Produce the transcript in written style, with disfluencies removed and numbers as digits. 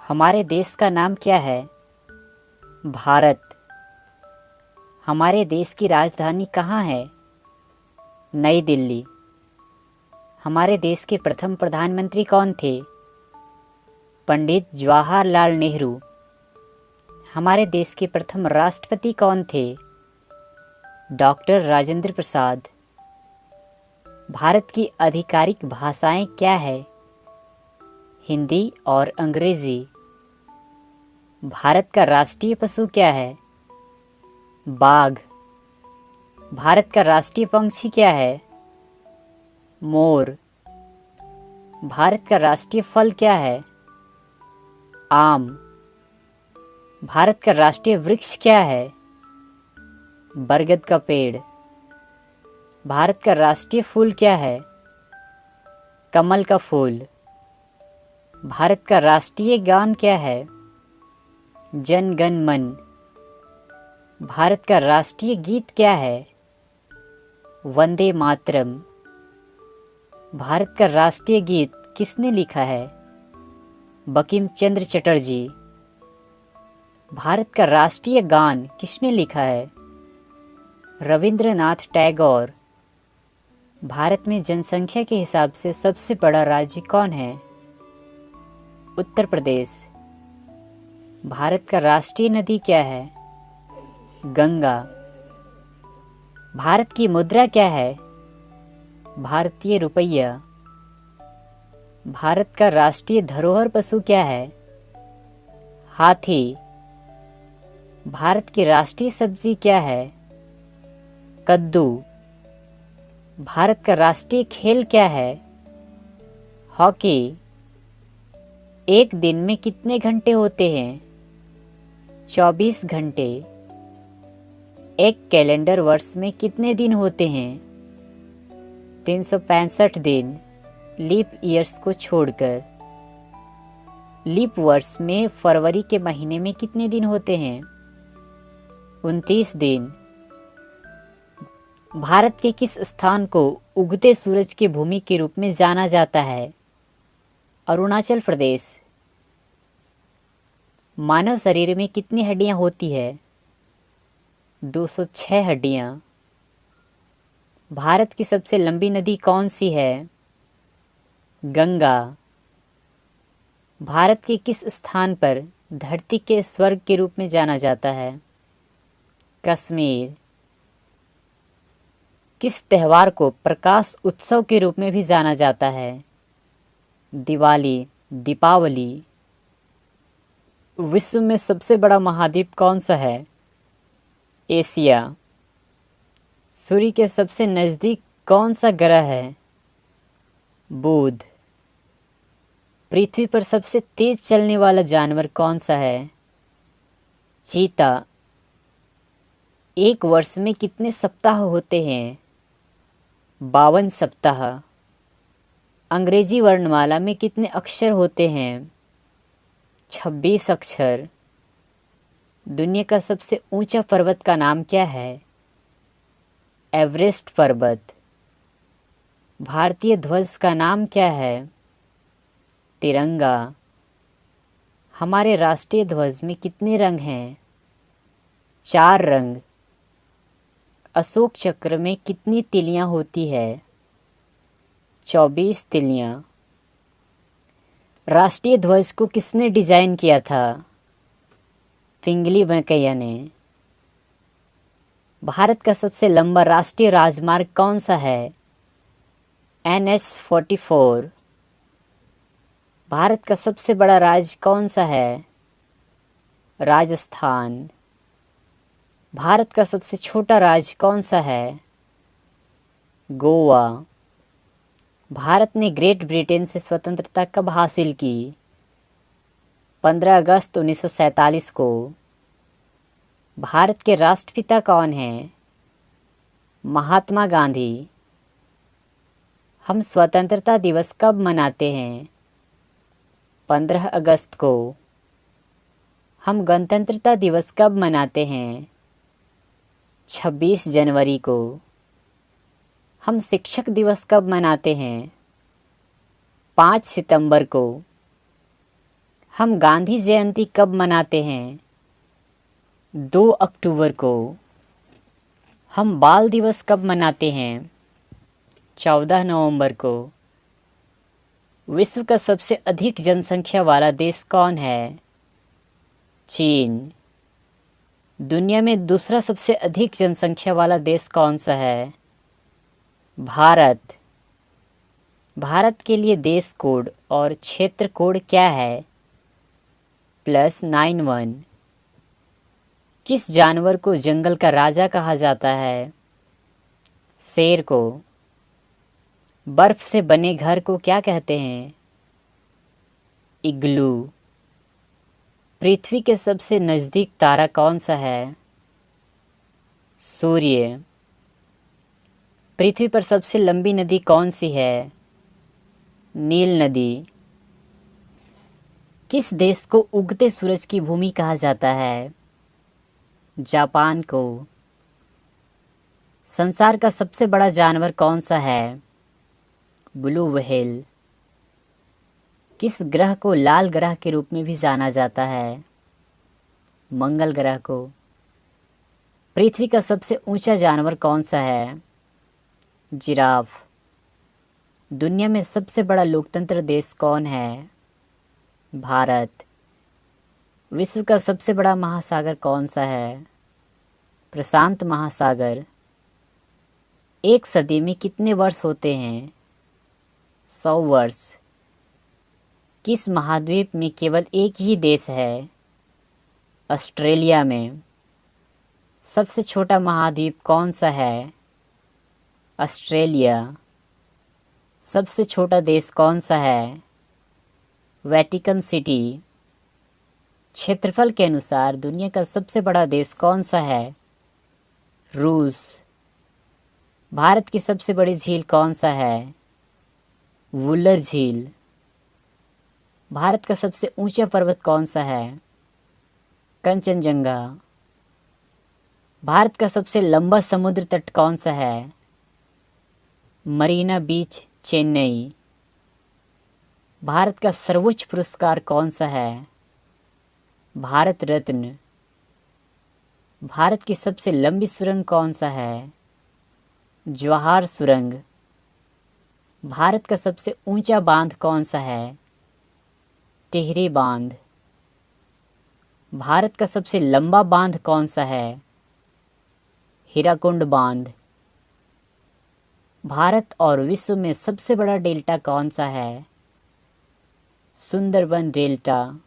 हमारे देश का नाम क्या है? भारत। हमारे देश की राजधानी कहाँ है? नई दिल्ली। हमारे देश के प्रथम प्रधानमंत्री कौन थे? पंडित जवाहरलाल नेहरू। हमारे देश के प्रथम राष्ट्रपति कौन थे? डॉक्टर राजेंद्र प्रसाद। भारत की आधिकारिक भाषाएं क्या है? हिंदी और अंग्रेजी। भारत का राष्ट्रीय पशु क्या है? बाघ। भारत का राष्ट्रीय पक्षी क्या है? मोर। भारत का राष्ट्रीय फल क्या है? आम। भारत का राष्ट्रीय वृक्ष क्या है? बरगद का पेड़। भारत का राष्ट्रीय फूल क्या है? कमल का फूल। भारत का राष्ट्रीय गान क्या है? जन गण मन। भारत का राष्ट्रीय गीत क्या है? वंदे मातरम। भारत का राष्ट्रीय गीत किसने लिखा है? बंकिम चंद्र चटर्जी। भारत का राष्ट्रीय गान किसने लिखा है? रविंद्रनाथ टैगोर। भारत में जनसंख्या के हिसाब से सबसे बड़ा राज्य कौन है? उत्तर प्रदेश। भारत का राष्ट्रीय नदी क्या है? गंगा। भारत की मुद्रा क्या है? भारतीय रुपया। भारत का राष्ट्रीय धरोहर पशु क्या है? हाथी। भारत की राष्ट्रीय सब्जी क्या है? कद्दू। भारत का राष्ट्रीय खेल क्या है? हॉकी। एक दिन में कितने घंटे होते हैं? 24 घंटे। एक कैलेंडर वर्ष में कितने दिन होते हैं? 365 दिन, लीप ईयर्स को छोड़कर। लीप वर्ष में फरवरी के महीने में कितने दिन होते हैं? 29 दिन। भारत के किस स्थान को उगते सूरज की भूमि के रूप में जाना जाता है? अरुणाचल प्रदेश। मानव शरीर में कितनी हड्डियां होती है? 206 हड्डियां। भारत की सबसे लंबी नदी कौन सी है? गंगा। भारत के किस स्थान पर धरती के स्वर्ग के रूप में जाना जाता है? कश्मीर। किस त्योहार को प्रकाश उत्सव के रूप में भी जाना जाता है? दिवाली, दीपावली। विश्व में सबसे बड़ा महाद्वीप कौन सा है? एशिया। सूर्य के सबसे नज़दीक कौन सा ग्रह है? बुध। पृथ्वी पर सबसे तेज चलने वाला जानवर कौन सा है? चीता। एक वर्ष में कितने सप्ताह होते हैं? 52 सप्ताह। अंग्रेजी वर्णमाला में कितने अक्षर होते हैं? 26 अक्षर। दुनिया का सबसे ऊंचा पर्वत का नाम क्या है? एवरेस्ट पर्वत। भारतीय ध्वज का नाम क्या है? तिरंगा। हमारे राष्ट्रीय ध्वज में कितने रंग हैं? 4 रंग। अशोक चक्र में कितनी तिलियां होती है? 24 तिलियां। राष्ट्रीय ध्वज को किसने डिजाइन किया था? पिंगली वेंकैया ने। भारत का सबसे लंबा राष्ट्रीय राजमार्ग कौन सा है? NH-44। भारत का सबसे बड़ा राज्य कौन सा है? राजस्थान। भारत का सबसे छोटा राज्य कौन सा है? गोवा। भारत ने ग्रेट ब्रिटेन से स्वतंत्रता कब हासिल की? 15 अगस्त 1947 को। भारत के राष्ट्रपिता कौन हैं? महात्मा गांधी। हम स्वतंत्रता दिवस कब मनाते हैं? 15 अगस्त को। हम गणतंत्रता दिवस कब मनाते हैं? 26 जनवरी को। हम शिक्षक दिवस कब मनाते हैं? 5 सितंबर को। हम गांधी जयंती कब मनाते हैं? 2 अक्टूबर को। हम बाल दिवस कब मनाते हैं? 14 नवंबर को। विश्व का सबसे अधिक जनसंख्या वाला देश कौन है? चीन। दुनिया में दूसरा सबसे अधिक जनसंख्या वाला देश कौन सा है? भारत। भारत के लिए देश कोड और क्षेत्र कोड क्या है? +91। किस जानवर को जंगल का राजा कहा जाता है? शेर को। बर्फ से बने घर को क्या कहते हैं? इग्लू। पृथ्वी के सबसे नज़दीक तारा कौन सा है? सूर्य। पृथ्वी पर सबसे लंबी नदी कौन सी है? नील नदी। किस देश को उगते सूरज की भूमि कहा जाता है? जापान को। संसार का सबसे बड़ा जानवर कौन सा है? Blue whale. किस ग्रह को लाल ग्रह के रूप में भी जाना जाता है? मंगल ग्रह को। पृथ्वी का सबसे ऊंचा जानवर कौन सा है? जिराफ। दुनिया में सबसे बड़ा लोकतंत्र देश कौन है? भारत। विश्व का सबसे बड़ा महासागर कौन सा है? प्रशांत महासागर। एक सदी में कितने वर्ष होते हैं? 100 वर्ष। किस महाद्वीप में केवल एक ही देश है? ऑस्ट्रेलिया में। सबसे छोटा महाद्वीप कौन सा है? ऑस्ट्रेलिया। सबसे छोटा देश कौन सा है? Vatican city. क्षेत्रफल के अनुसार दुनिया का सबसे बड़ा देश कौन सा है? रूस। भारत की सबसे बड़ी झील कौन सा है? वुलर झील। भारत का सबसे ऊंचा पर्वत कौन सा है? कंचनजंगा। भारत का सबसे लंबा समुद्र तट कौन सा है? मरीना बीच, चेन्नई। भारत का सर्वोच्च पुरस्कार कौन सा है? भारत रत्न। भारत की सबसे लंबी सुरंग कौन सा है? जवाहर सुरंग। भारत का सबसे ऊंचा बांध कौन सा है? टिहरी बांध। भारत का सबसे लंबा बांध कौन सा है? हीराकुंड बांध। भारत और विश्व में सबसे बड़ा डेल्टा कौन सा है? सुंदरबन डेल्टा।